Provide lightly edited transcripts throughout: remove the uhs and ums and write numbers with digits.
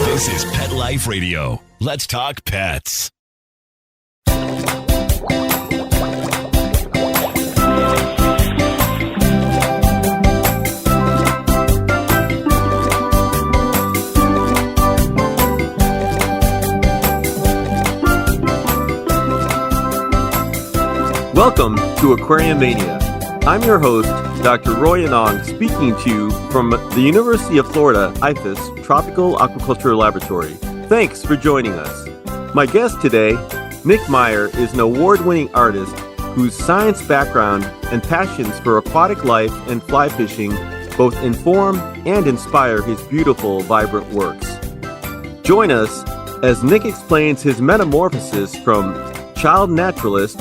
This is Pet Life Radio. Let's talk pets. Welcome to Aquariumania. I'm your host, Dr. Roy Anong, speaking to you from the University of Florida, IFAS Tropical Aquaculture Laboratory. Thanks for joining us. My guest today, Nick Meyer, is an award-winning artist whose science background and passions for aquatic life and fly fishing both inform and inspire his beautiful, vibrant works. Join us as Nick explains his metamorphosis from child naturalist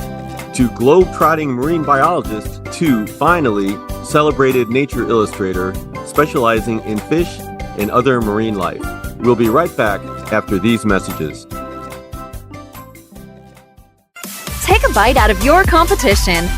to globe-trotting marine biologist to, finally, celebrated nature illustrator specializing in fish and other marine life. We'll be right back after these messages. Take a bite out of your competition.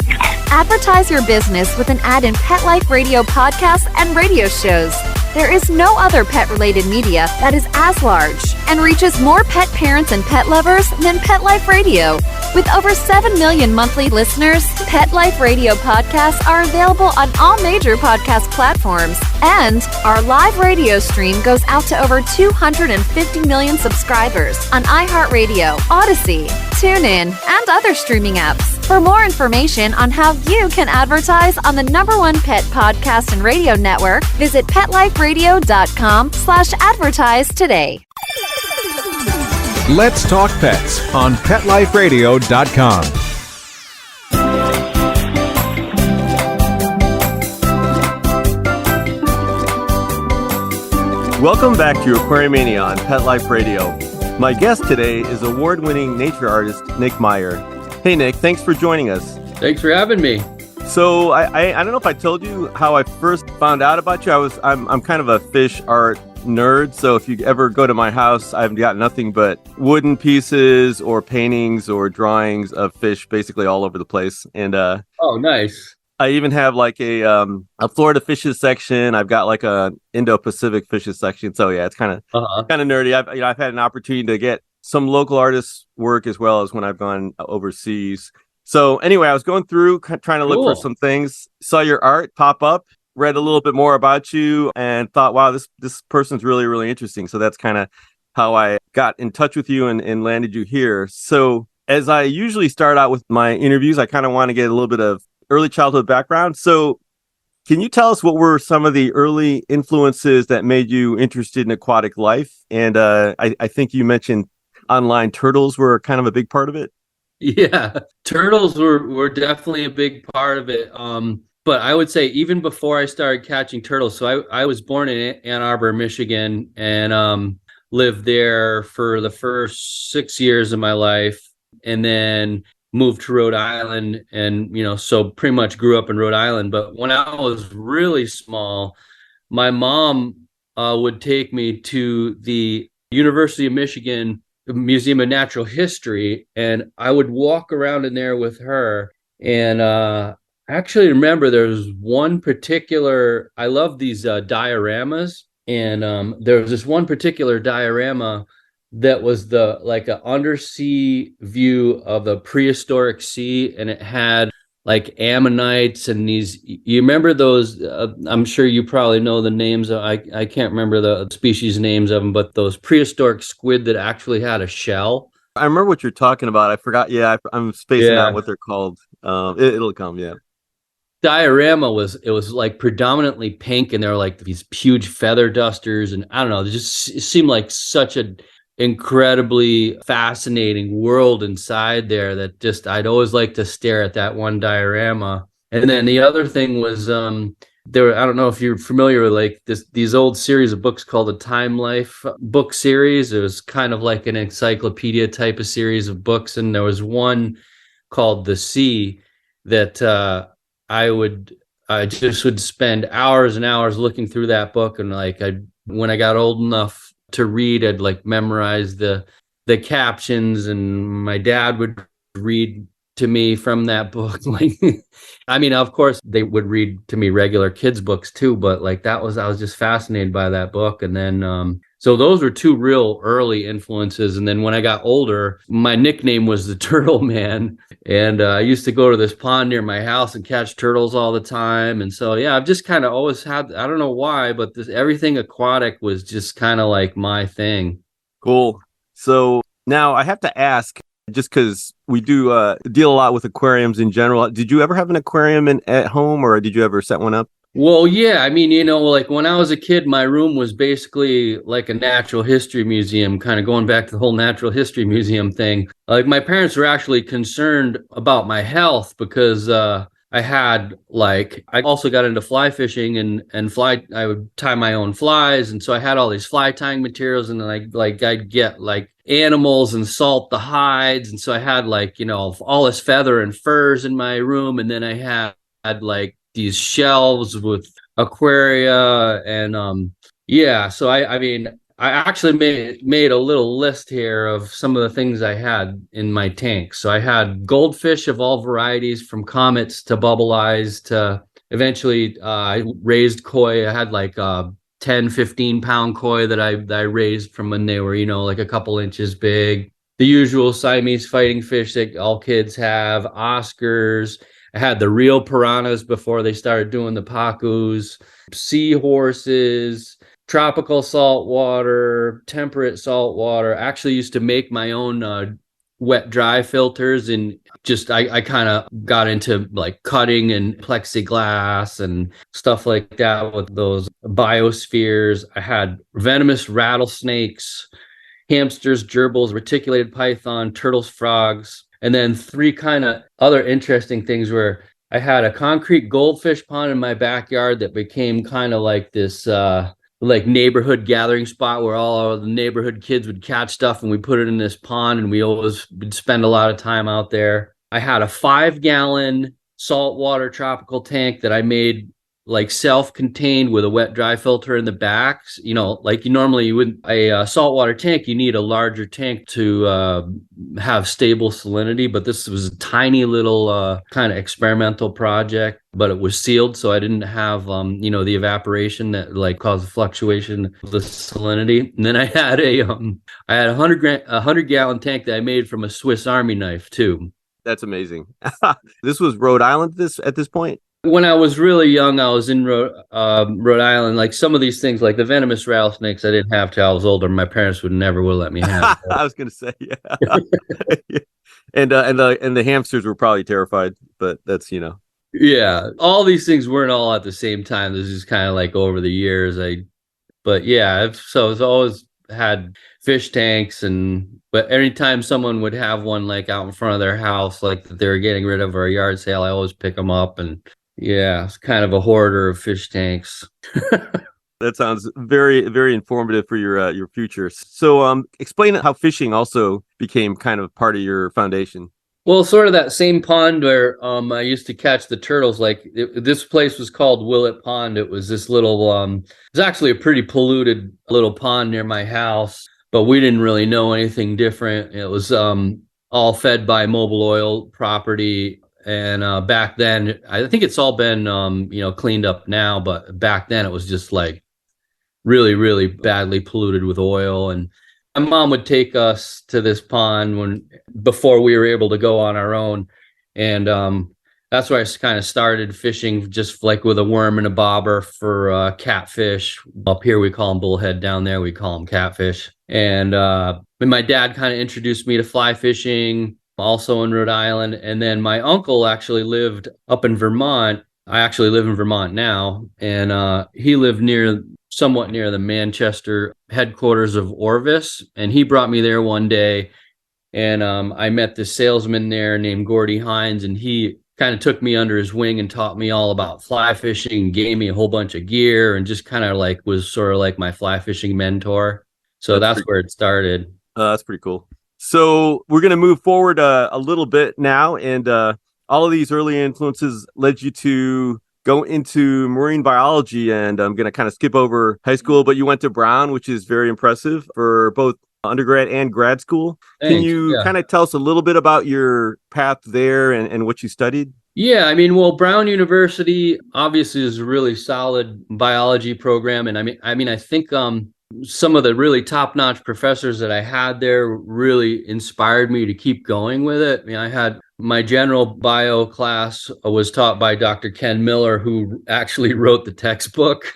Advertise your business with an ad in Pet Life Radio podcasts and radio shows. There is no other pet-related media that is as large and reaches more pet parents and pet lovers than Pet Life Radio. With over 7 million monthly listeners, Pet Life Radio podcasts are available on all major podcast platforms, and our live radio stream goes out to over 250 million subscribers on iHeartRadio, Odyssey, TuneIn, and other streaming apps. For more information on how you can advertise on the #1 pet podcast and radio network, visit PetLifeRadio.com/advertise today. Let's Talk Pets on PetLifeRadio.com. Welcome back to Aquariumania on Pet Life Radio. My guest today is award-winning nature artist Nick Meyer. Hey Nick, thanks for joining us. Thanks for having me. So I don't know if I told you how I first found out about you. I'm kind of a fish art nerd, so if you ever go to my house, I've got nothing but wooden pieces or paintings or drawings of fish basically all over the place. And oh, nice. I even have like a Florida fishes section. I've got like a Indo-Pacific fishes section. So yeah, it's kind of nerdy. I've had an opportunity to get some local artists' work as well as when I've gone overseas. So anyway, I was going through trying to look for some things, saw your art pop up, read a little bit more about you, and thought, wow, this person's really, really interesting. So that's kind of how I got in touch with you and landed you here. So as I usually start out with my interviews, I kind of want to get a little bit of early childhood background. So can you tell us what were some of the early influences that made you interested in aquatic life? And I think you mentioned online turtles were kind of a big part of it. Yeah, turtles were definitely a big part of it. But I would say even before I started catching turtles, so I was born in Ann Arbor, Michigan, and lived there for the first 6 years of my life, and then moved to Rhode Island, and so pretty much grew up in Rhode Island. But when I was really small, my mom would take me to the University of Michigan Museum of Natural History, and I would walk around in there with her. And I actually remember there was one particular, I love these dioramas, and there was this one particular diorama that was like an undersea view of a prehistoric sea, and it had like ammonites and these, you remember those, I'm sure you probably know the names of, I can't remember the species names of them, but those prehistoric squid that actually had a shell. I remember what you're talking about. I forgot. Yeah, I'm spacing out what they're called. It'll come. Yeah. Diorama was like predominantly pink, and there were like these huge feather dusters, and I don't know, it seemed like such an incredibly fascinating world inside there that just I'd always like to stare at that one diorama. And then the other thing was there, I don't know if you're familiar with like these old series of books called the Time Life book series. It was kind of like an encyclopedia type of series of books, and there was one called The Sea that I just would spend hours and hours looking through that book, and like when I got old enough to read, I'd like memorize the captions, and my dad would read to me from that book. Like, I mean, of course they would read to me regular kids books too, but like I was just fascinated by that book. And then So those were two real early influences. And then when I got older, my nickname was the Turtle Man. And I used to go to this pond near my house and catch turtles all the time. And so, yeah, I've just kind of always had, I don't know why, but everything aquatic was just kind of like my thing. Cool. So now I have to ask, just because we do deal a lot with aquariums in general, did you ever have an aquarium at home, or did you ever set one up? Well, yeah, I mean, like when I was a kid, my room was basically like a natural history museum, kind of going back to the whole natural history museum thing. Like my parents were actually concerned about my health because I also got into fly fishing and I would tie my own flies. And so I had all these fly tying materials, and then I'd get like animals and salt the hides. And so I had all this feather and furs in my room. And then I had like these shelves with aquaria and so I mean I actually made a little list here of some of the things I had in my tank. So I had goldfish of all varieties, from comets to bubble eyes to eventually I raised koi. I had like 10-15 pound koi that I raised from when they were like a couple inches big. The usual Siamese fighting fish that all kids have, Oscars. I had the real piranhas before they started doing the pacus, seahorses, tropical saltwater, temperate saltwater. I actually used to make my own wet dry filters, and just I kind of got into like cutting and plexiglass and stuff like that with those biospheres. I had venomous rattlesnakes, hamsters, gerbils, reticulated python, turtles, frogs. And then three kind of other interesting things where I had a concrete goldfish pond in my backyard that became kind of like this like neighborhood gathering spot where all of the neighborhood kids would catch stuff, and we put it in this pond, and we always would spend a lot of time out there. I had a 5-gallon saltwater tropical tank that I made like self-contained with a wet dry filter in the back. Like you wouldn't a saltwater tank, you need a larger tank to have stable salinity, but this was a tiny little kind of experimental project, but it was sealed, so I didn't have the evaporation that like caused the fluctuation of the salinity. And then I had a 100-gallon tank that I made from a Swiss Army knife too. That's amazing. This was Rhode Island at this point? When I was really young, I was in Rhode Island. Like some of these things, like the venomous rattlesnakes, I didn't have till I was older. My parents would never let me have. I was going to say, yeah. And the hamsters were probably terrified, but that's Yeah, all these things weren't all at the same time. This is kind of like over the years. So I've always had fish tanks, but anytime someone would have one like out in front of their house, like that they were getting rid of, or a yard sale, I always pick them up. And yeah, it's kind of a hoarder of fish tanks. That sounds very, very informative for your future. So explain how fishing also became kind of part of your foundation. Well, sort of that same pond where I used to catch the turtles. This place was called Willett Pond. It was this little, it was actually a pretty polluted little pond near my house, but we didn't really know anything different. It was all fed by Mobil Oil property. And back then, I think it's all been, cleaned up now, but back then it was just like really, really badly polluted with oil. And my mom would take us to this pond before we were able to go on our own. And that's where I kind of started fishing, just like with a worm and a bobber for catfish. Up here, we call them bullhead. Down there, we call them catfish. And my dad kind of introduced me to fly fishing, also in Rhode Island. And then my uncle actually lived up in Vermont. I actually live in Vermont now. And he lived somewhat near the Manchester headquarters of Orvis. And he brought me there one day. And I met this salesman there named Gordy Hines. And he kind of took me under his wing and taught me all about fly fishing, gave me a whole bunch of gear, and just kind of like was sort of like my fly fishing mentor. So that's where it started. That's pretty cool. So we're going to move forward a little bit now. And all of these early influences led you to go into marine biology. And I'm going to kind of skip over high school, but you went to Brown, which is very impressive for both undergrad and grad school. Thanks. Can you kind of tell us a little bit about your path there and what you studied? Yeah, I mean, well, Brown University obviously is a really solid biology program. And I think some of the really top-notch professors that I had there really inspired me to keep going with it. I mean, I had my general bio class was taught by Dr. Ken Miller, who actually wrote the textbook.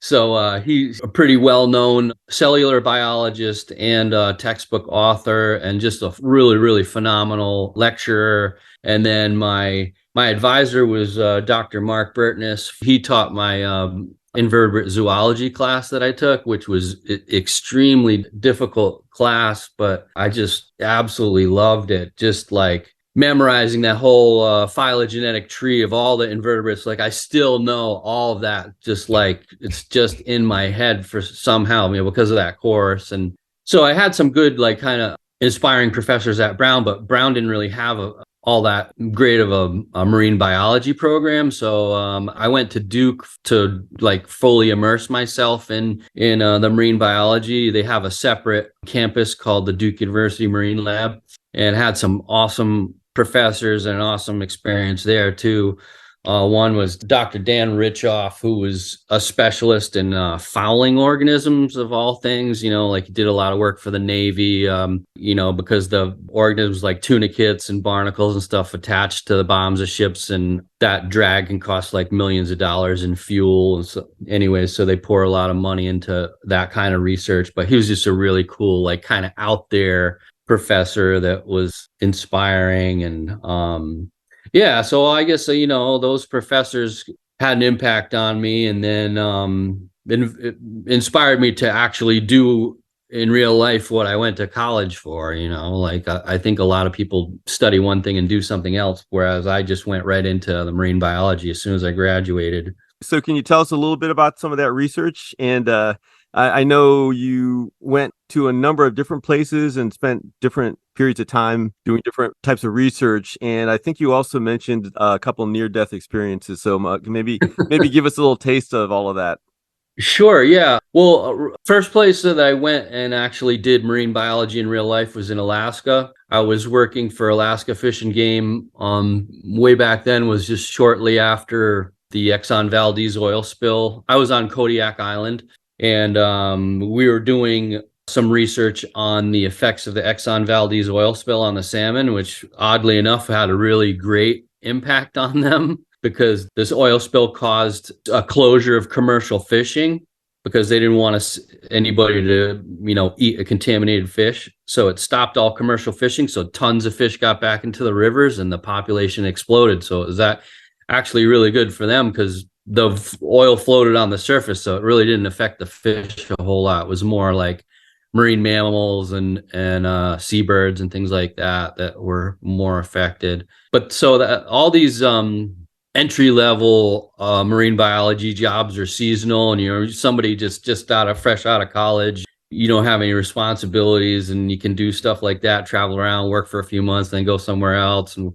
So he's a pretty well-known cellular biologist and textbook author, and just a really, really phenomenal lecturer. And then my advisor was Dr. Mark Burtness. He taught my invertebrate zoology class that I took, which was extremely difficult class, but I just absolutely loved it. Just like memorizing that whole phylogenetic tree of all the invertebrates. Like, I still know all of that, just like it's just in my head for somehow, because of that course. And so I had some good, like, kind of inspiring professors at Brown, but Brown didn't really have all that great of a marine biology program. So I went to Duke to like fully immerse myself in the marine biology. They have a separate campus called the Duke University Marine Lab, and had some awesome professors and an awesome experience there too. One was Dr. Dan Richoff, who was a specialist in fouling organisms of all things. Like, he did a lot of work for the Navy, because the organisms like tunicates and barnacles and stuff attached to the bombs of ships, and that drag can cost like millions of dollars in fuel. And so, anyways, so they pour a lot of money into that kind of research. But he was just a really cool, like, kind of out there professor that was inspiring. And yeah, so I guess, those professors had an impact on me, and then it inspired me to actually do in real life what I went to college for. Like, I think a lot of people study one thing and do something else, whereas I just went right into the marine biology as soon as I graduated. So can you tell us a little bit about some of that research? And I know you went to a number of different places and spent different periods of time doing different types of research. And I think you also mentioned a couple near-death experiences. So maybe give us a little taste of all of that. Sure, yeah. Well, first place that I went and actually did marine biology in real life was in Alaska. I was working for Alaska Fish and Game. Way back then was just shortly after the Exxon Valdez oil spill. I was on Kodiak Island, and we were doing some research on the effects of the Exxon Valdez oil spill on the salmon, which oddly enough had a really great impact on them, because this oil spill caused a closure of commercial fishing because they didn't want anybody to, eat a contaminated fish. So it stopped all commercial fishing. So tons of fish got back into the rivers and the population exploded. So it was actually really good for them, because the oil floated on the surface. So it really didn't affect the fish a whole lot. It was more like marine mammals and seabirds and things like that were more affected. But so that all these entry-level marine biology jobs are seasonal, and somebody just fresh out of college, you don't have any responsibilities, and you can do stuff like that, travel around, work for a few months, then go somewhere else. And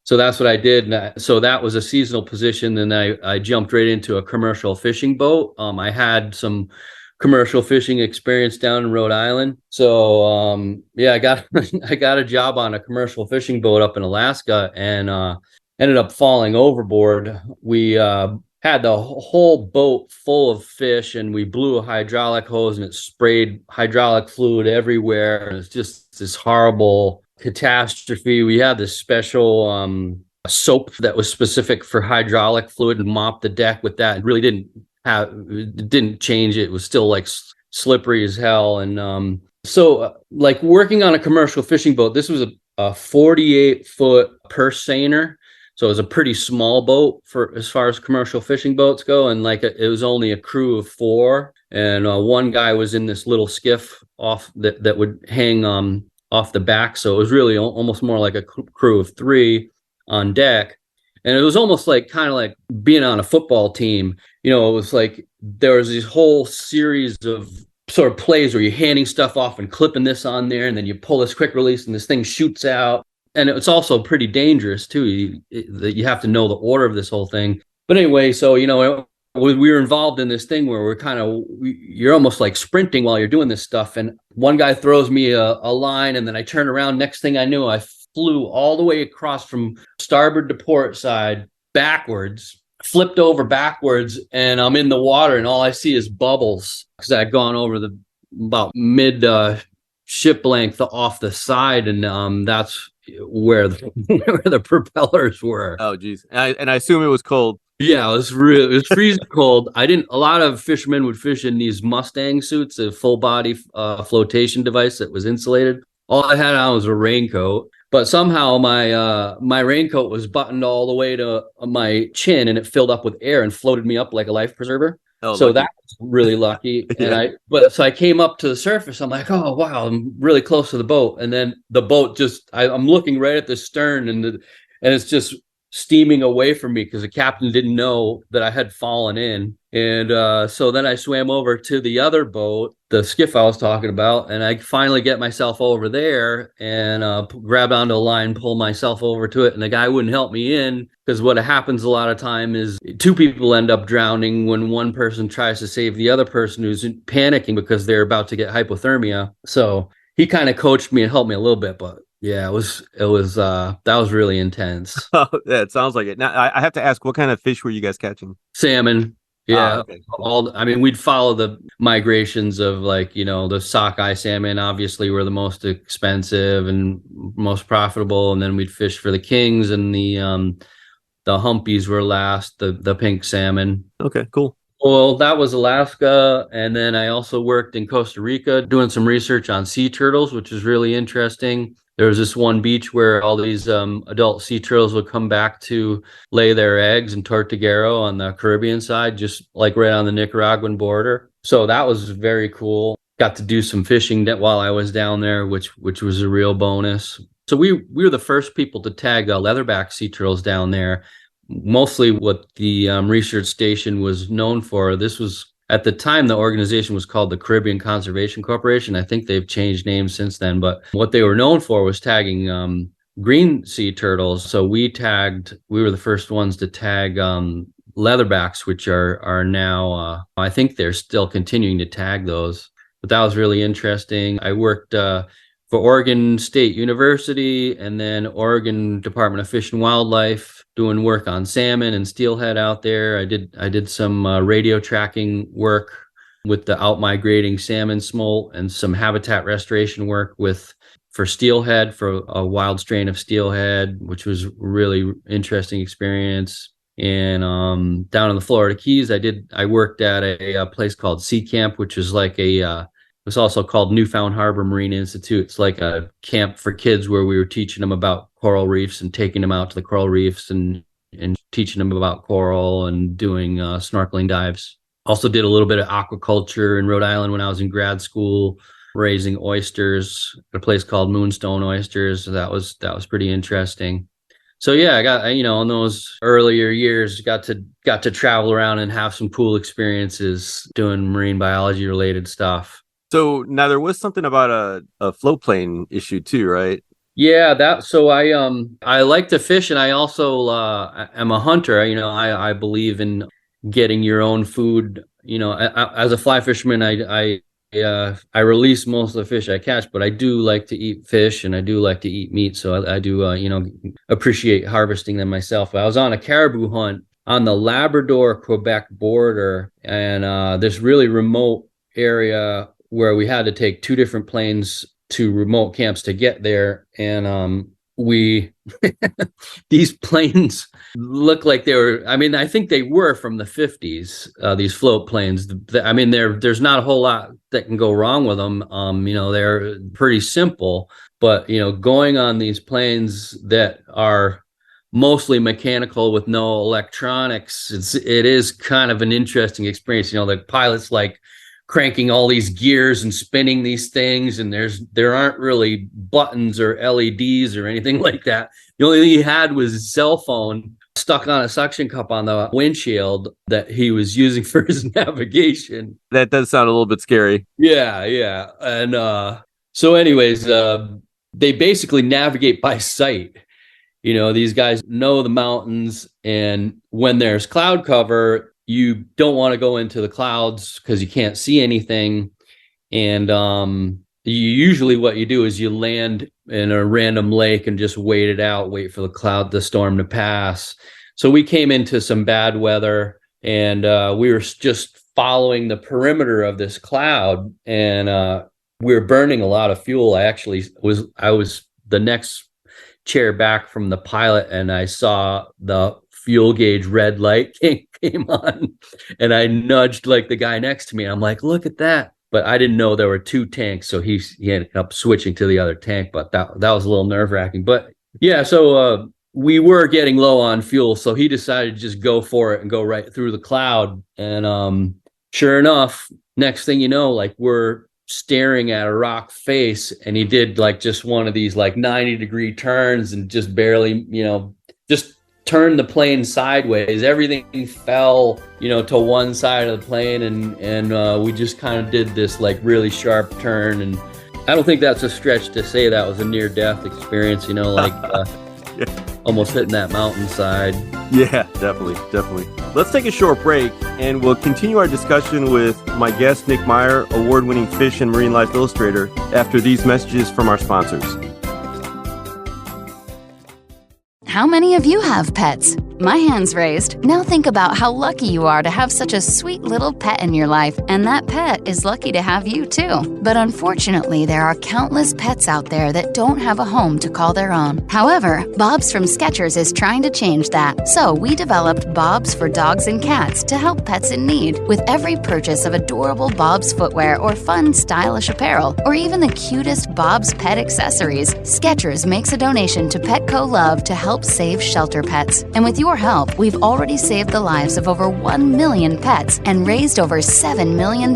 so that's what I did. And so that was a seasonal position. Then I jumped right into a commercial fishing boat. I had some commercial fishing experience down in Rhode Island. So I got a job on a commercial fishing boat up in Alaska, and ended up falling overboard. We had the whole boat full of fish, and we blew a hydraulic hose, and it sprayed hydraulic fluid everywhere. It was just this horrible catastrophe. We had this special soap that was specific for hydraulic fluid, and mopped the deck with that. It really didn't change it. It was still like slippery as hell. And so like working on a commercial fishing boat, this was a 48-foot purse seiner. So it was a pretty small boat for as far as commercial fishing boats go. And it was only a crew of 4. And one guy was in this little skiff that would hang off the back. So it was really almost more like a crew of 3 on deck. And it was almost kind of like being on a football team. It was like there was this whole series of sort of plays where you're handing stuff off and clipping this on there, and then you pull this quick release and this thing shoots out. And it's also pretty dangerous too. You have to know the order of this whole thing. But anyway, so we were involved in this thing where you're almost like sprinting while you're doing this stuff. And one guy throws me a line, and then I turn around. Next thing I knew, I flew all the way across from starboard to port side backwards flipped over backwards, and I'm in the water, and all I see is bubbles because I'd gone over the about mid ship length off the side, and that's where where the propellers were. Oh, geez. And I assume it was cold. Yeah, it was freezing cold. A lot of fishermen would fish in these Mustang suits, a full body flotation device that was insulated. All I had on was a raincoat, but somehow my raincoat was buttoned all the way to my chin, and it filled up with air and floated me up like a life preserver. Oh, so lucky. that was really lucky. Yeah. And so I came up to the surface. I'm like, oh wow, I'm really close to the boat. And then the boat I'm looking right at the stern, and it's just steaming away from me because the captain didn't know that I had fallen in. And so then I swam over to the other boat, the skiff I was talking about, and I finally get myself over there and grab onto a line, pull myself over to it, and the guy wouldn't help me in because what happens a lot of time is two people end up drowning when one person tries to save the other person who's panicking because they're about to get hypothermia. So he kind of coached me and helped me a little bit, but yeah, it was that was really intense. Oh, yeah, it sounds like it. Now I have to ask, what kind of fish were you guys catching? Salmon. Yeah. Okay, cool. We'd follow the migrations of the sockeye salmon obviously were the most expensive and most profitable. And then we'd fish for the kings, and the humpies were last, the pink salmon. Okay, cool. Well, that was Alaska. And then I also worked in Costa Rica doing some research on sea turtles, which is really interesting. There was this one beach where all these adult sea turtles would come back to lay their eggs in Tortuguero on the Caribbean side, just like right on the Nicaraguan border. So that was very cool. Got to do some fishing while I was down there, which was a real bonus. So we were the first people to tag leatherback sea turtles down there. Mostly what the research station was known for. This was, at the time, the organization was called the Caribbean Conservation Corporation. I think they've changed names since then, but what they were known for was tagging green sea turtles. So we were the first ones to tag leatherbacks, which are now, I think they're still continuing to tag those. But that was really interesting. I worked for Oregon State University and then Oregon Department of Fish and Wildlife, doing work on salmon and steelhead out there. I did some radio tracking work with the outmigrating salmon smolt, and some habitat restoration work for steelhead, for a wild strain of steelhead, which was a really interesting experience. And down in the Florida Keys, I worked at a place called Sea Camp, which is like it's also called Newfound Harbor Marine Institute. It's like a camp for kids where we were teaching them about coral reefs and taking them out to the coral reefs and teaching them about coral and doing snorkeling dives. Also did a little bit of aquaculture in Rhode Island when I was in grad school, raising oysters at a place called Moonstone Oysters. So that was pretty interesting. So yeah, I got, in those earlier years, got to travel around and have some cool experiences doing marine biology related stuff. So now there was something about a float plane issue too, right? Yeah, so I like to fish, and I also am a hunter. I believe in getting your own food. As a fly fisherman, I release most of the fish I catch, but I do like to eat fish and I do like to eat meat. So I do appreciate harvesting them myself. I was on a caribou hunt on the Labrador-Quebec border, and this really remote area where we had to take two different planes to remote camps to get there. And these planes look like they were, I think they were from the 50s, these float planes. There's not a whole lot that can go wrong with them. They're pretty simple, but, going on these planes that are mostly mechanical with no electronics, it is kind of an interesting experience. The pilot's like cranking all these gears and spinning these things, and there aren't really buttons or LEDs or anything like that. The only thing he had was his cell phone stuck on a suction cup on the windshield that he was using for his navigation. That does sound a little bit scary. Yeah. And so anyways, they basically navigate by sight. These guys know the mountains, and when there's cloud cover, you don't want to go into the clouds because you can't see anything. And usually what you do is you land in a random lake and just wait it out, wait for the storm to pass. So we came into some bad weather, and we were just following the perimeter of this cloud, and we were burning a lot of fuel. I was the next chair back from the pilot, and I saw the fuel gauge red light came on, and I nudged like the guy next to me. I'm like, look at that. But I didn't know there were 2 tanks, so he ended up switching to the other tank. But that was a little nerve-wracking. But yeah, so we were getting low on fuel, so he decided to just go for it and go right through the cloud. And sure enough, next thing you know, like we're staring at a rock face, and he did like just one of these like 90-degree turns and just barely, just turned the plane sideways. Everything fell, to one side of the plane, and we just kind of did this like really sharp turn. And I don't think that's a stretch to say that was a near-death experience, yeah. Almost hitting that mountainside. Yeah, definitely. Let's take a short break, and we'll continue our discussion with my guest, Nick Meyer, award-winning fish and marine life illustrator, after these messages from our sponsors. How many of you have pets? My hand's raised. Now think about how lucky you are to have such a sweet little pet in your life, and that pet is lucky to have you too. But unfortunately, there are countless pets out there that don't have a home to call their own. However, Bob's from Skechers is trying to change that. So we developed Bob's for dogs and cats to help pets in need. With every purchase of adorable Bob's footwear or fun, stylish apparel, or even the cutest Bob's pet accessories, Skechers makes a donation to Petco Love to help save shelter pets. And with your help, we've already saved the lives of over 1 million pets and raised over $7 million.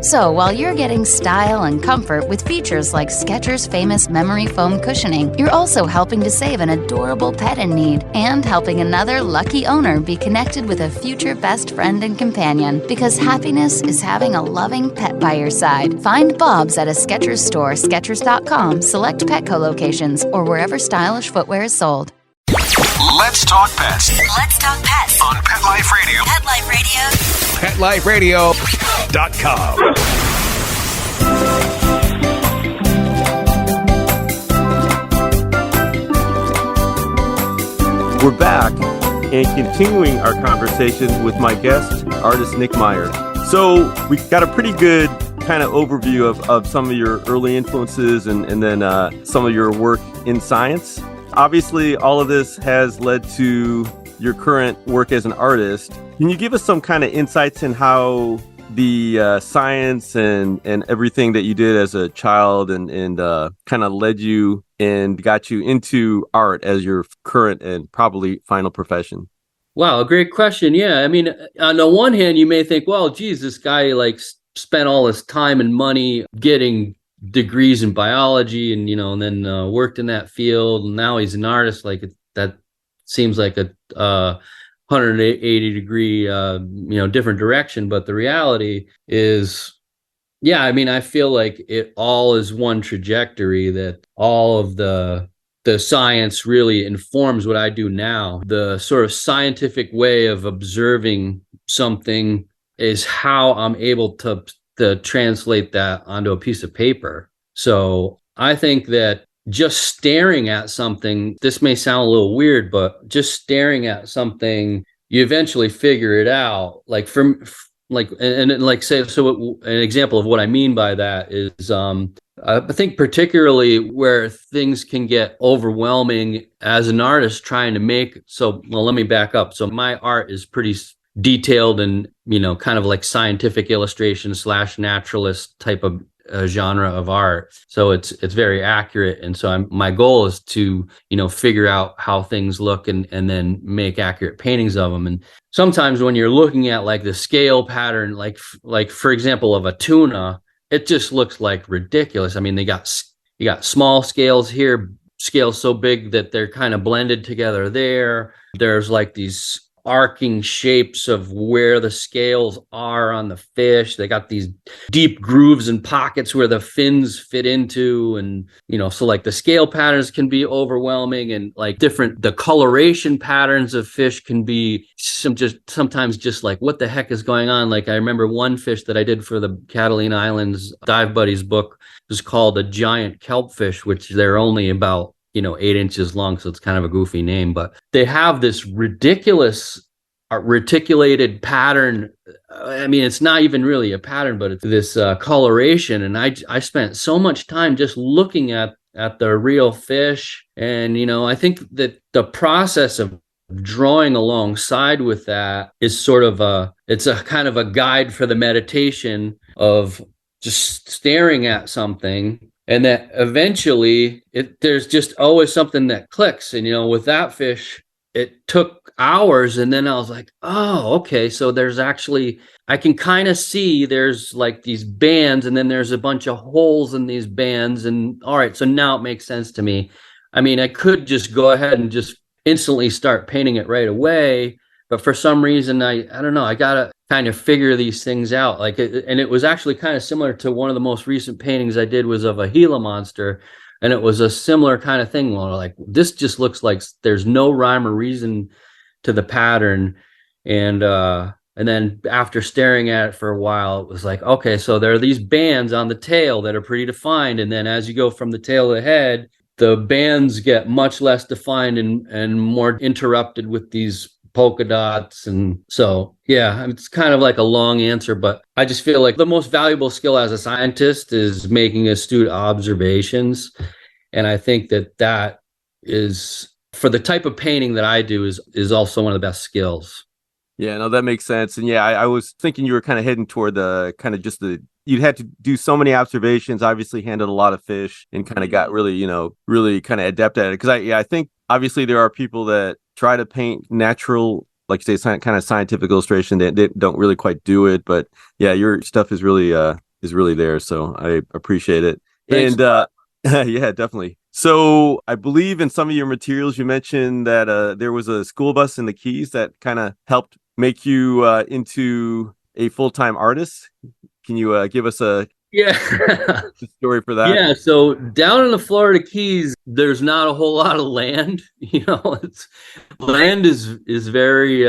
So while you're getting style and comfort with features like Skechers' famous memory foam cushioning, you're also helping to save an adorable pet in need and helping another lucky owner be connected with a future best friend and companion, because happiness is having a loving pet by your side. Find Bob's at a Skechers store, Skechers.com, select Petco locations, or wherever stylish footwear is sold. Let's talk pets. Let's talk pets On Pet Life Radio. Pet Life Radio. PetLifeRadio.com. We're back and continuing our conversation with my guest, artist Nick Meyer. So we got a pretty good kind of overview of some of your early influences and then some of your work in science. Obviously, all of this has led to your current work as an artist. Can you give us some kind of insights in how the science and everything that you did as a child and kind of led you and got you into art as your current and probably final profession? Wow, a great question. Yeah, I mean, on the one hand, you may think, well, geez, this guy like spent all his time and money getting degrees in biology and and then worked in that field, and now he's an artist. Like that seems like a 180 degree different direction. But the reality is, yeah, I mean, I feel like it all is one trajectory, that all of the science really informs what I do now. The sort of scientific way of observing something is how I'm able to translate that onto a piece of paper. So I think that just staring at something, this may sound a little weird, but just staring at something, you eventually figure it out. Like an example of what I mean by that is, I think particularly where things can get overwhelming as an artist trying to make. Let me back up. So my art is pretty detailed and kind of like scientific illustration / naturalist type of genre of art. So it's very accurate, and so my goal is to figure out how things look and then make accurate paintings of them. And sometimes when you're looking at like the scale pattern, like for example of a tuna, it just looks like ridiculous. I mean, you got small scales here, scales so big that they're kind of blended together there. There's like these arcing shapes of where the scales are on the fish. They got these deep grooves and pockets where the fins fit into, and so like the scale patterns can be overwhelming, and like the coloration patterns of fish can be sometimes just like, what the heck is going on? Like I remember one fish that I did for the Catalina Islands Dive Buddies book was called a giant kelpfish, which they're only about 8 inches long. So it's kind of a goofy name, but they have this ridiculous reticulated pattern. I mean, it's not even really a pattern, but it's this coloration. And I spent so much time just looking at the real fish. And, I think that the process of drawing alongside with that is sort of it's a kind of a guide for the meditation of just staring at something. And that eventually there's just always something that clicks. And, with that fish, it took hours. And then I was like, oh, okay. So there's actually, I can kind of see there's like these bands, and then there's a bunch of holes in these bands. And all right, so now it makes sense to me. I mean, I could just go ahead and just instantly start painting it right away. But for some reason, I don't know, I got to kind of figure these things out. And it was actually kind of similar to one of the most recent paintings I did was of a Gila monster. And it was a similar kind of thing where like, this just looks like there's no rhyme or reason to the pattern. And then after staring at it for a while, it was like, okay, so there are these bands on the tail that are pretty defined. And then as you go from the tail to the head, the bands get much less defined and more interrupted with these polka dots. And so, yeah, it's kind of like a long answer, but I just feel like the most valuable skill as a scientist is making astute observations. And I think that is, for the type of painting that I do, is also one of the best skills. Yeah, no, that makes sense. And yeah, I was thinking you were kind of heading toward the kind of just you'd had to do so many observations, obviously handled a lot of fish, and kind of got really, really kind of adept at it. Because I think obviously there are people that try to paint natural, like you say, kind of scientific illustration that they don't really quite do it. But yeah, your stuff is really there. So I appreciate it. Thanks. And yeah, definitely. So I believe in some of your materials, you mentioned that there was a school bus in the Keys that kind of helped make you into a full-time artist. Can you give us a story for that? Yeah, so down in the Florida Keys, there's not a whole lot of land. Land is very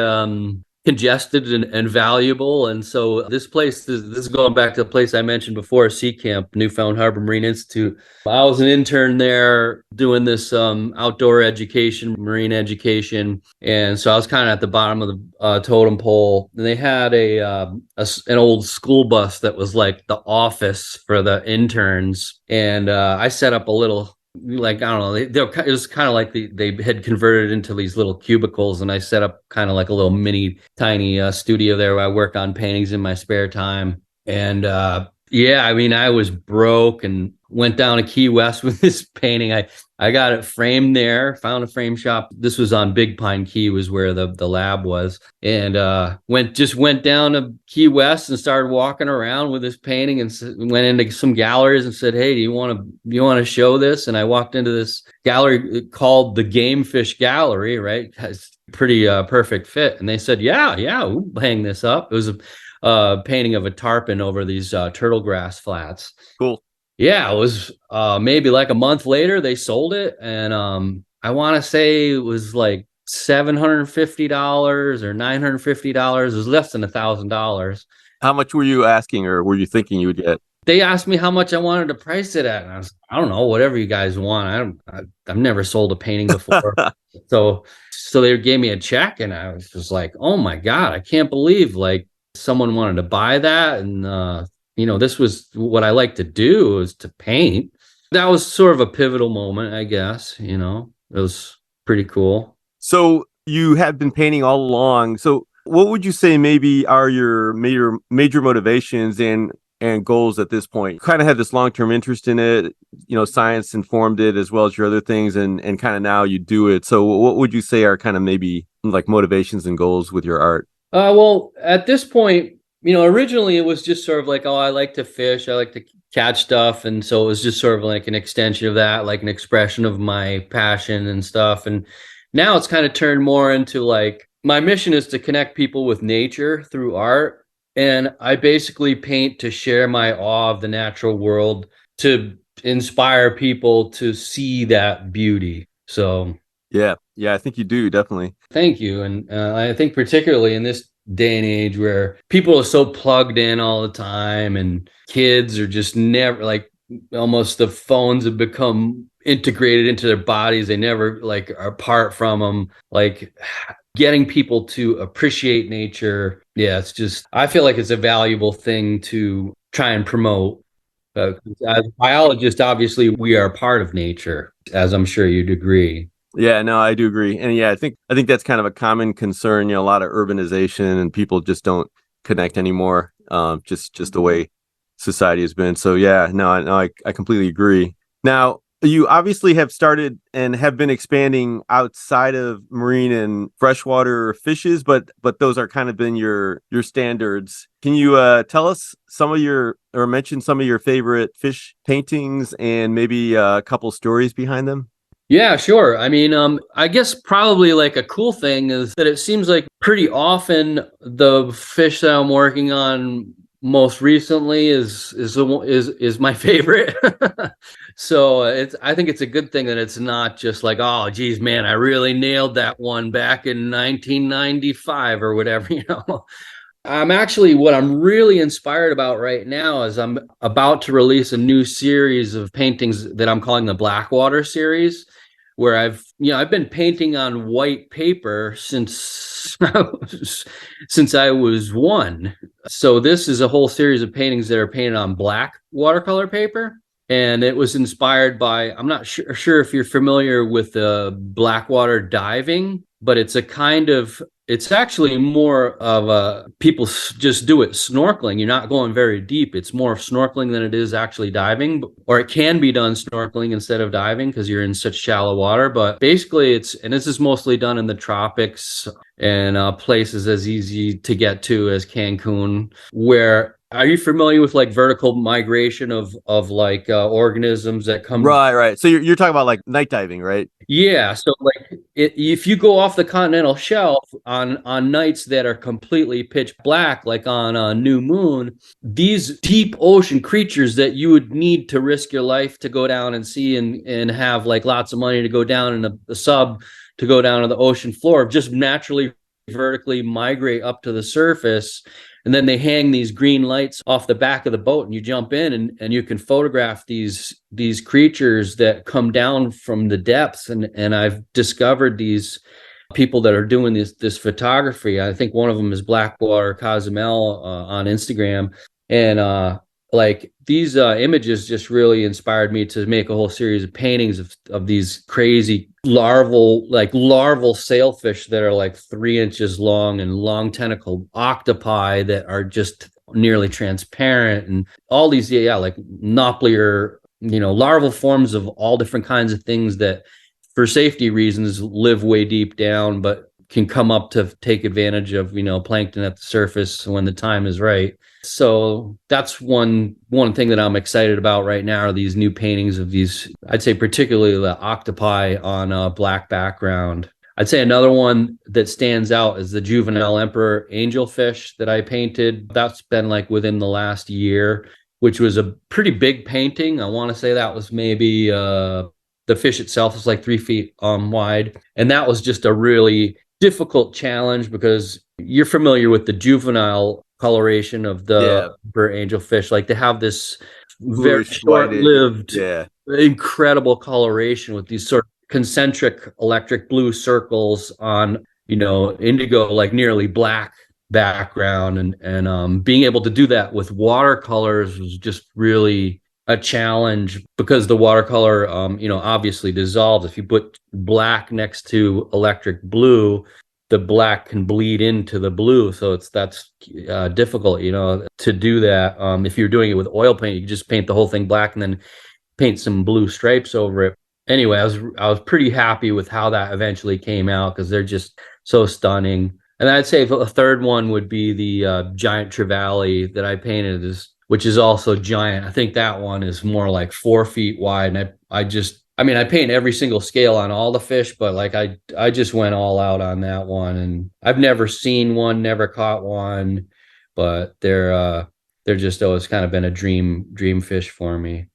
congested and valuable. And so this place, this is going back to the place I mentioned before, Sea Camp, Newfound Harbor Marine Institute. I was an intern there doing this outdoor education, marine education. And so I was kind of at the bottom of the totem pole. And they had an old school bus that was like the office for the interns. And I set up a little, like, I don't know, it was kind of like they had converted into these little cubicles, and I set up kind of like a little mini tiny studio there where I work on paintings in my spare time. And yeah, I mean, I was broke and went down to Key West with this painting. I got it framed there, found a frame shop. This was on Big Pine Key, was where the lab was. And went down to Key West and started walking around with this painting, and went into some galleries and said, hey, do you want to show this? And I walked into this gallery called the Game Fish Gallery, right? It's pretty perfect fit. And they said, yeah, we'll hang this up. It was a painting of a tarpon over these turtle grass flats. Cool. Yeah, it was maybe like a month later they sold it, and I want to say it was like $750 or $950. It was less than $1,000. How much were you asking, or were you thinking you would get? They asked me how much I wanted to price it at, and I was, I don't know, whatever you guys want. I've never sold a painting before. so they gave me a check, and I was just like, oh my God, I can't believe like someone wanted to buy that. And this was what I like to do, was to paint. That was sort of a pivotal moment, I guess. It was pretty cool. So you have been painting all along. So what would you say maybe are your major motivations and goals at this point? You kind of had this long-term interest in it, science informed it as well as your other things, and kind of now you do it. So what would you say are kind of maybe like motivations and goals with your art? Well, at this point, originally it was just sort of like, oh, I like to fish, I like to catch stuff. And so it was just sort of like an extension of that, like an expression of my passion and stuff. And now it's kind of turned more into like, my mission is to connect people with nature through art. And I basically paint to share my awe of the natural world, to inspire people to see that beauty. So yeah, I think you do, definitely. Thank you. And I think particularly in this day and age where people are so plugged in all the time, and kids are just never, like, almost the phones have become integrated into their bodies. They never like are apart from them. Like getting people to appreciate nature. Yeah, it's just, I feel like it's a valuable thing to try and promote. As biologists, obviously, we are part of nature, as I'm sure you'd agree. Yeah, no, I do agree. And yeah, I think that's kind of a common concern, a lot of urbanization and people just don't connect anymore. Just the way society has been. So yeah, I completely agree. Now, you obviously have started and have been expanding outside of marine and freshwater fishes, but those are kind of been your standards. Can you tell us mention some of your favorite fish paintings and maybe a couple stories behind them? Yeah, sure. I mean, I guess probably like a cool thing is that it seems like pretty often the fish that I'm working on most recently is my favorite. So I think it's a good thing that it's not just like, oh geez, man, I really nailed that one back in 1995 or whatever, what I'm really inspired about right now is I'm about to release a new series of paintings that I'm calling the Blackwater series, where I've been painting on white paper since since I was one. So this is a whole series of paintings that are painted on black watercolor paper. And it was inspired by, I'm not sure if you're familiar with blackwater diving, but it's actually more of people just do it snorkeling. You're not going very deep. It's more of snorkeling than it is actually diving, or it can be done snorkeling instead of diving because you're in such shallow water. But basically and this is mostly done in the tropics and places as easy to get to as Cancun, where are you familiar with like vertical migration of like organisms that come? Right. So you're talking about like night diving, right? Yeah. So like if you go off the continental shelf on nights that are completely pitch black, like on a new moon, these deep ocean creatures that you would need to risk your life to go down and see and have like lots of money to go down in a sub to go down to the ocean floor, just naturally vertically migrate up to the surface. And then they hang these green lights off the back of the boat and you jump in and you can photograph these creatures that come down from the depths. And I've discovered these people that are doing this photography. I think one of them is Blackwater Cozumel on Instagram. And like these images just really inspired me to make a whole series of paintings of these crazy larval sailfish that are like 3 inches long and long tentacled octopi that are just nearly transparent, and all these like Nauplier, larval forms of all different kinds of things that for safety reasons live way deep down but can come up to take advantage of plankton at the surface when the time is right. So that's one thing that I'm excited about right now are these new paintings of these, I'd say particularly the octopi on a black background. I'd say another one that stands out is the juvenile emperor angelfish that I painted. That's been like within the last year, which was a pretty big painting. I want to say that was maybe the fish itself was like 3 feet wide. And that was just a really difficult challenge because you're familiar with the juvenile coloration of the emperor angelfish. Like they have this very short-lived, incredible coloration with these sort of concentric electric blue circles on, indigo, like nearly black background. And being able to do that with watercolors was just really a challenge because the watercolor, obviously dissolves. If you put black next to electric blue, the black can bleed into the blue. So that's difficult, to do that. If you're doing it with oil paint, you can just paint the whole thing black and then paint some blue stripes over it. Anyway, I was pretty happy with how that eventually came out because they're just so stunning. And I'd say a third one would be the giant trevally that I painted, which is also giant. I think that one is more like 4 feet wide. And I paint every single scale on all the fish, but like I just went all out on that one. And I've never seen one, never caught one, but they're just always kind of been a dream fish for me.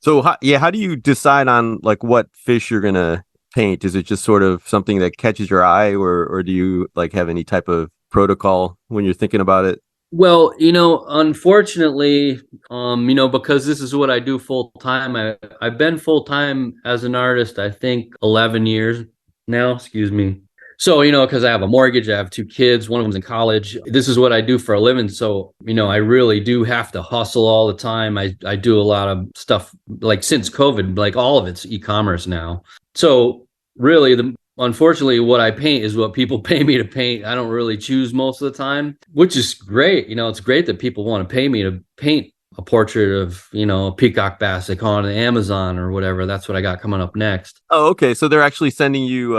So how do you decide on like what fish you're gonna paint? Is it just sort of something that catches your eye, or do you like have any type of protocol when you're thinking about it? Well, unfortunately, because this is what I do full time, I've been full time as an artist, I think 11 years now, excuse me. So, because I have a mortgage, I have 2 kids, one of them's in college. This is what I do for a living. So, I really do have to hustle all the time. I do a lot of stuff like since COVID, like all of it's e-commerce now. So really unfortunately, what I paint is what people pay me to paint. I don't really choose most of the time, which is great. It's great that people want to pay me to paint a portrait of, a peacock bass they call it on Amazon or whatever. That's what I got coming up next. Oh, okay. So they're actually sending you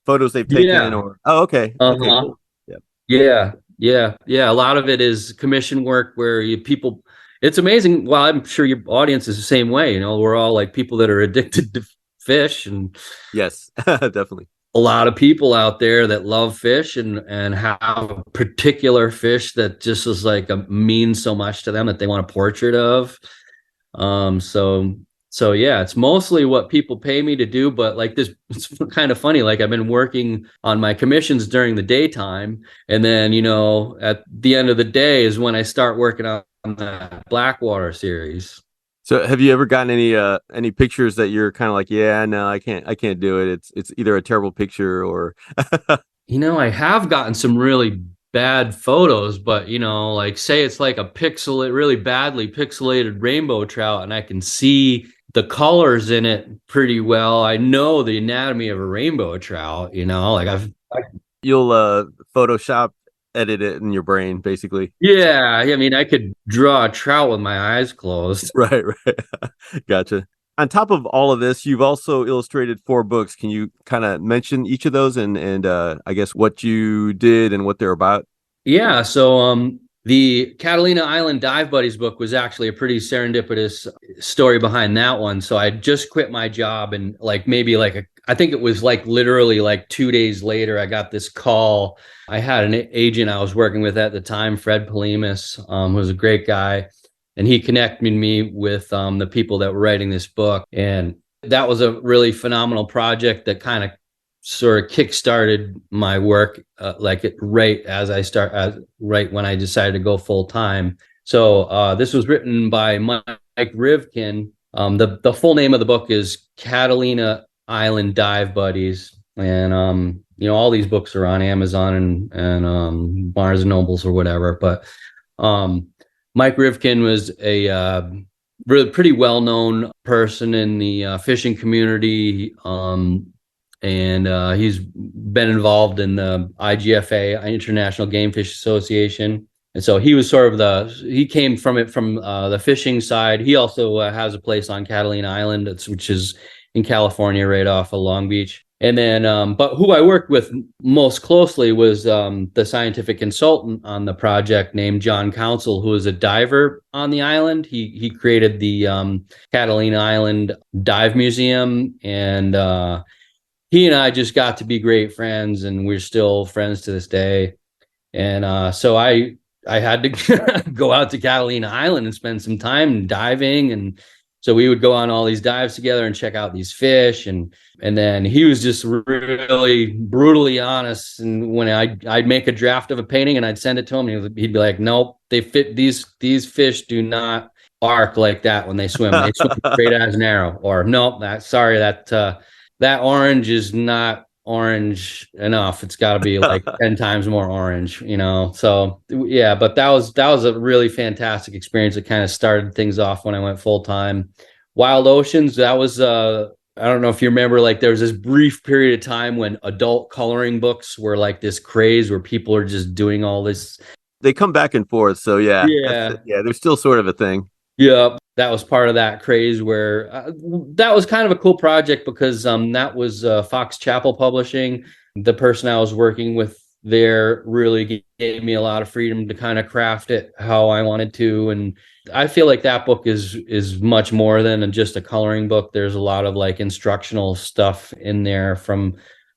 photos they've taken, Yeah. or okay, okay, cool. Yeah. A lot of it is commission work where people. It's amazing. Well, I'm sure your audience is the same way. We're all like people that are addicted to fish, and yes, definitely. a lot of people out there that love fish and have a particular fish that just is like means so much to them that they want a portrait of. So yeah, it's mostly what people pay me to do, but like this, it's kind of funny. Like I've been working on my commissions during the daytime, and then at the end of the day is when I start working on that Blackwater series. So have you ever gotten any pictures that you're kind of like, yeah, no, I can't do it. It's either a terrible picture or I have gotten some really bad photos, but like say it's like a really badly pixelated rainbow trout, and I can see the colors in it pretty well. I know the anatomy of a rainbow trout, like you'll Photoshop edit it in your brain, basically. Yeah, I mean, I could draw a trout with my eyes closed. Right. Gotcha. On top of all of this, you've also illustrated 4 books. Can you kind of mention each of those and I guess what you did and what they're about? Yeah, so the Catalina Island Dive Buddies book was actually a pretty serendipitous story behind that one. So I just quit my job, and I think it was like literally like 2 days later, I got this call. I had an agent I was working with at the time, Fred Polimas, who was a great guy, and he connected me with the people that were writing this book. And that was a really phenomenal project that kind of sort of kickstarted my work, right when I decided to go full time. So this was written by Mike Rivkin. The full name of the book is Catalina Island Dive Buddies, and all these books are on Amazon and Barnes and Nobles or whatever. But Mike Rivkin was a really pretty well-known person in the fishing community. And he's been involved in the IGFA, International Game Fish Association. And so he was sort of he came from the fishing side. He also has a place on Catalina Island, which is in California, right off of Long Beach. And then, but who I worked with most closely was the scientific consultant on the project named John Council, who is a diver on the island. He created the Catalina Island Dive Museum, and he and I just got to be great friends, and we're still friends to this day. And so I had to go out to Catalina Island and spend some time diving. And so we would go on all these dives together and check out these fish. And then he was just really brutally honest. And when I'd make a draft of a painting and I'd send it to him, he'd be like, nope, these fish do not arc like that when they swim. They swim straight as an arrow. Or nope, that orange is not orange enough. It's got to be like 10 times more orange, So yeah, but that was a really fantastic experience. That kind of started things off when I went full time. Wild Oceans, that was I don't know if you remember, like there was this brief period of time when adult coloring books were like this craze where people are just doing all this. They come back and forth, so yeah, they're still sort of a thing. Yeah, that was part of that craze where that was kind of a cool project because that was Fox Chapel Publishing. The person I was working with there really gave me a lot of freedom to kind of craft it how I wanted to. And I feel like that book is much more than just a coloring book. There's a lot of like instructional stuff in there from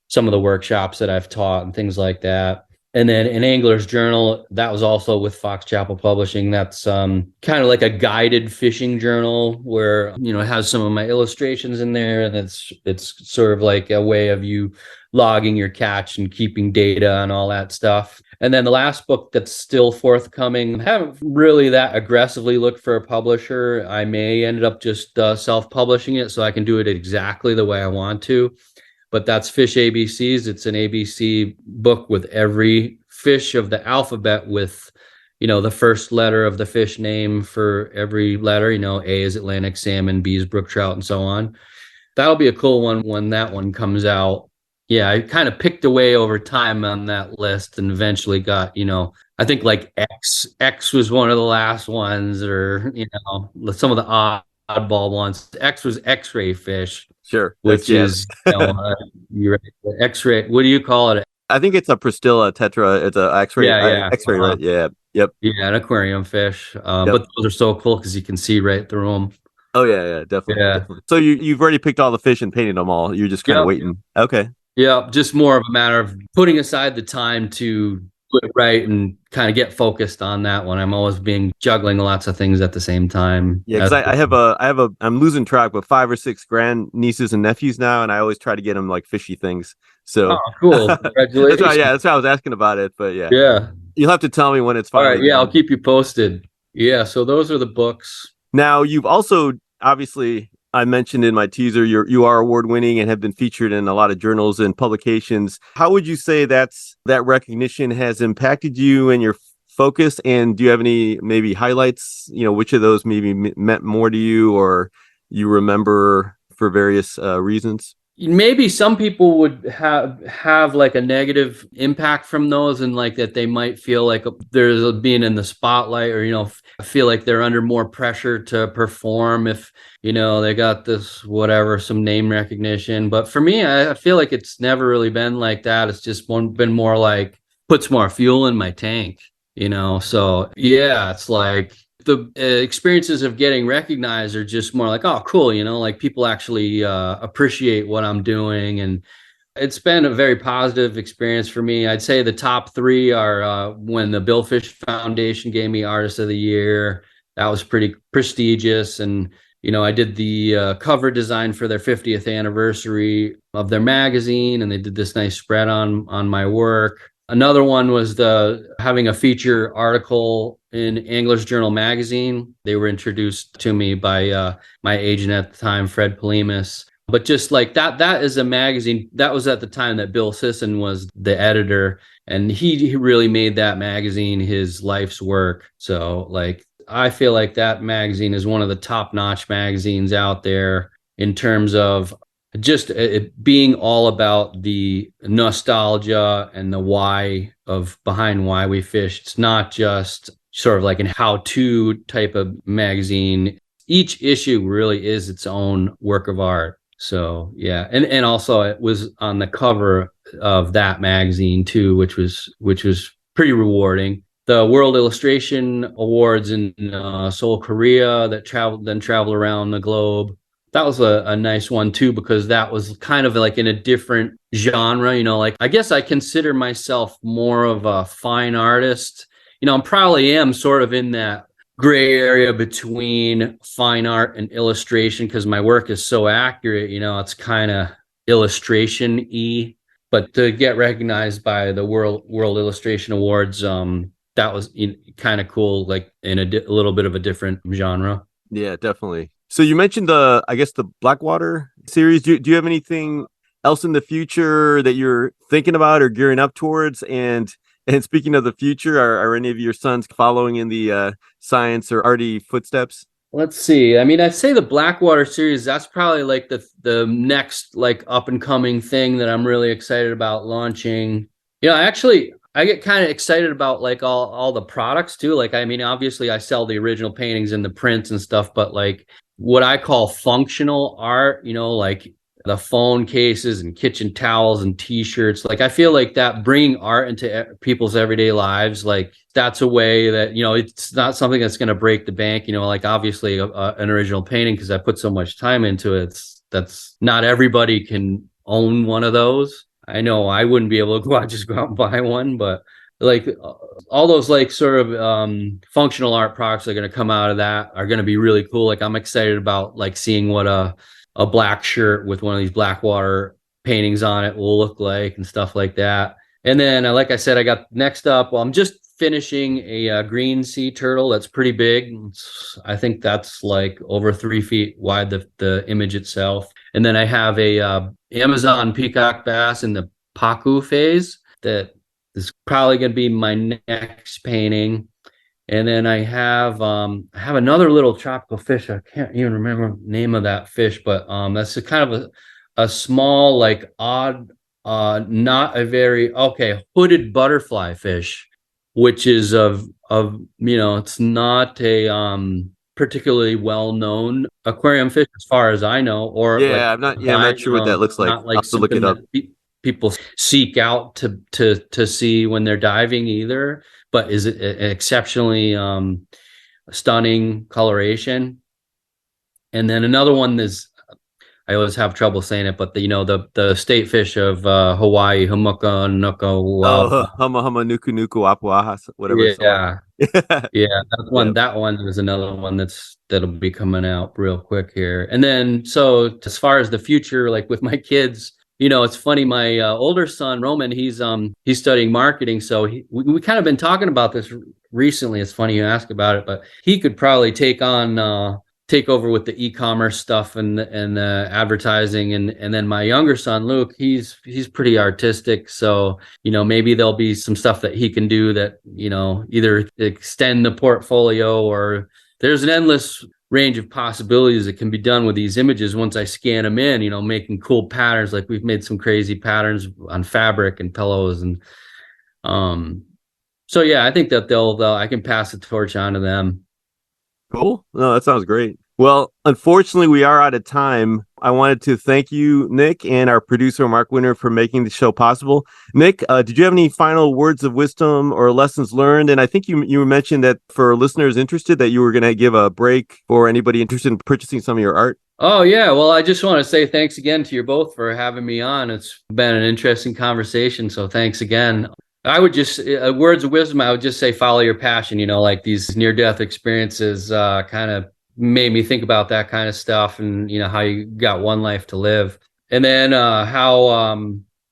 some of the workshops that I've taught and things like that. And then an Angler's Journal, that was also with Fox Chapel Publishing. That's kind of like a guided fishing journal where, it has some of my illustrations in there. And it's sort of like a way of you logging your catch and keeping data and all that stuff. And then the last book that's still forthcoming, I haven't really that aggressively looked for a publisher. I may end up just self-publishing it so I can do it exactly the way I want to. But that's Fish ABCs. It's an ABC book with every fish of the alphabet with, the first letter of the fish name for every letter. A is Atlantic salmon, B is brook trout, and so on. That'll be a cool one when that one comes out. Yeah, I kind of picked away over time on that list and eventually got, I think like X was one of the last ones, or, some of the oddball ones. X was X-ray fish. Sure. Which is, you're right, X-ray. What do you call it? I think it's a Pristilla tetra. It's a X-ray. Yeah. X-ray, right? Yeah. Yep. Yeah, an aquarium fish. But those are so cool because you can see right through them. Oh, yeah, definitely. So you've already picked all the fish and painted them all. You're just kind of waiting. Okay. Yeah, just more of a matter of putting aside the time to do it right and kind of get focused on that one. I'm always juggling lots of things at the same time. Yeah, because I'm losing track, but 5 or 6 grand nieces and nephews now, and I always try to get them like fishy things. So cool. Congratulations. that's why I was asking about it. But yeah, you'll have to tell me when it's finally. All right, done. I'll keep you posted. Yeah, so those are the books. Now you've also obviously. I mentioned in my teaser, you are award-winning and have been featured in a lot of journals and publications. How would you say that recognition has impacted you and your focus? And do you have any maybe highlights? Which of those maybe meant more to you or you remember for various reasons? Maybe some people would have like a negative impact from those, and like that they might feel like there's being in the spotlight, or feel like they're under more pressure to perform if they got this some name recognition. But for me, I feel like it's never really been like that. It's just been more like puts more fuel in my tank. So yeah, it's like the experiences of getting recognized are just more like, oh, cool, like people actually appreciate what I'm doing. And it's been a very positive experience for me. I'd say the top 3 are when the Billfish Foundation gave me Artist of the Year. That was pretty prestigious. And, I did the cover design for their 50th anniversary of their magazine, and they did this nice spread on my work. Another one was having a feature article in Angler's Journal magazine. They were introduced to me by my agent at the time, Fred Polimas. But just like that is a magazine. That was at the time that Bill Sisson was the editor, and he really made that magazine his life's work. So like, I feel like that magazine is one of the top-notch magazines out there in terms of just it being all about the nostalgia and the why behind why we fish. It's not just sort of like an how-to type of magazine. Each issue really is its own work of art. So yeah, and also it was on the cover of that magazine too, which was pretty rewarding. The World Illustration Awards in Seoul, Korea, that traveled around the globe. That was a nice one too, because that was kind of like in a different genre. Like I guess I consider myself more of a fine artist. I probably am sort of in that gray area between fine art and illustration, because my work is so accurate. It's kind of illustration-y. But to get recognized by the World Illustration Awards, that was kind of cool, like in a little bit of a different genre. Yeah, definitely. So you mentioned the Blackwater series. Do you have anything else in the future that you're thinking about or gearing up towards? And speaking of the future, are any of your sons following in the science or arty footsteps? Let's see. I mean, I'd say the Blackwater series, that's probably like the next like up and coming thing that I'm really excited about launching. Actually, I get kind of excited about like all the products too. Like, I mean, obviously I sell the original paintings and the prints and stuff, but like what I call functional art, like the phone cases and kitchen towels and t-shirts. Like, I feel like that bringing art into people's everyday lives, like that's a way that, it's not something that's going to break the bank, like obviously an original painting, because I put so much time into it. That's not everybody can own one of those. I know I wouldn't be able to just go out and buy one, but like all those like sort of functional art products that are going to come out of that are going to be really cool. Like I'm excited about like seeing what a black shirt with one of these Blackwater paintings on it will look like and stuff like that. And then, like I said, I got next up, well, I'm just finishing a green sea turtle that's pretty big. I think that's like over 3 feet wide, the image itself. And then I have a Amazon peacock bass in the Pacu phase that is probably going to be my next painting. And then I have another little tropical fish. I can't even remember the name of that fish, but that's a kind of a small, like odd, not a very hooded butterfly fish, which is of it's not a particularly well-known aquarium fish as far as I know. Or I'm not sure what that looks like. Not like I'll have to look it up. People seek out to see when they're diving either, but is it exceptionally stunning coloration. And then another one is, I always have trouble saying it, but the state fish of Hawaii, Humuka Nuku. Hama Nuku Nuku Apuahas, whatever. Yeah. That one is another one that'll be coming out real quick here. And then, so as far as the future, like with my kids, it's funny. My older son Roman, he's studying marketing, so we kind of been talking about this recently. It's funny you ask about it, but he could probably take over with the e-commerce stuff and advertising, and then my younger son Luke, he's pretty artistic, so maybe there'll be some stuff that he can do that either extend the portfolio, or there's an endless range of possibilities that can be done with these images once I scan them in, making cool patterns. Like we've made some crazy patterns on fabric and pillows, and so yeah, I think that I can pass the torch on to them. Cool. No, that sounds great. Well, unfortunately, we are out of time. I wanted to thank you, Nick, and our producer, Mark Winter, for making the show possible. Nick, did you have any final words of wisdom or lessons learned? And I think you mentioned that for listeners interested, that you were going to give a break for anybody interested in purchasing some of your art. Oh, yeah. Well, I just want to say thanks again to you both for having me on. It's been an interesting conversation, so thanks again. I would just, words of wisdom, I would just say follow your passion. Like these near-death experiences kind of made me think about that kind of stuff, and how you got one life to live. And then how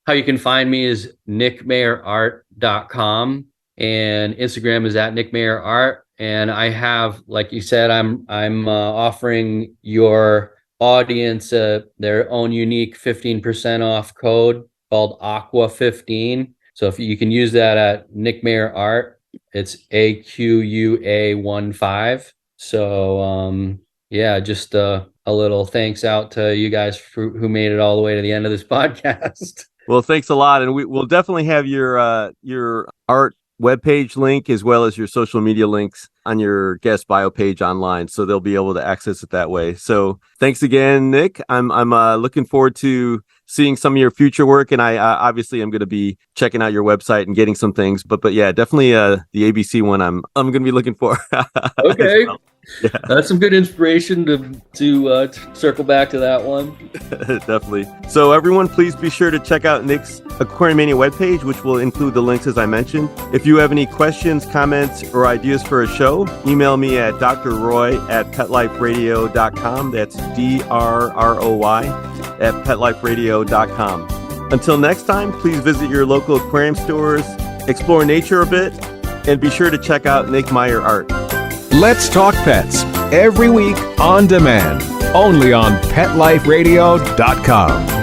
you can find me is nickmayerart.com, and Instagram is at nickmayerart. And I have, like you said, I'm offering your audience their own unique 15% off code called Aqua15. So if you can use that at Nick Mayer Art, it's AQUA15. So just a little thanks out to you guys who made it all the way to the end of this podcast. Well, thanks a lot, and we'll definitely have your art webpage link as well as your social media links on your guest bio page online, so they'll be able to access it that way. So thanks again, Nick. I'm looking forward to seeing some of your future work, and I obviously am going to be checking out your website and getting some things. But yeah, definitely the ABC one I'm going to be looking for. Okay. Well. Yeah. That's some good inspiration to circle back to that one. Definitely. So everyone, please be sure to check out Nick's Aquariumania webpage, which will include the links as I mentioned. If you have any questions, comments, or ideas for a show, email me at drroy@petliferadio.com. That's DRROY@petliferadio.com. Until next time, please visit your local aquarium stores, explore nature a bit, and be sure to check out Nick Meyer Art. Let's Talk Pets, every week on demand, only on PetLifeRadio.com.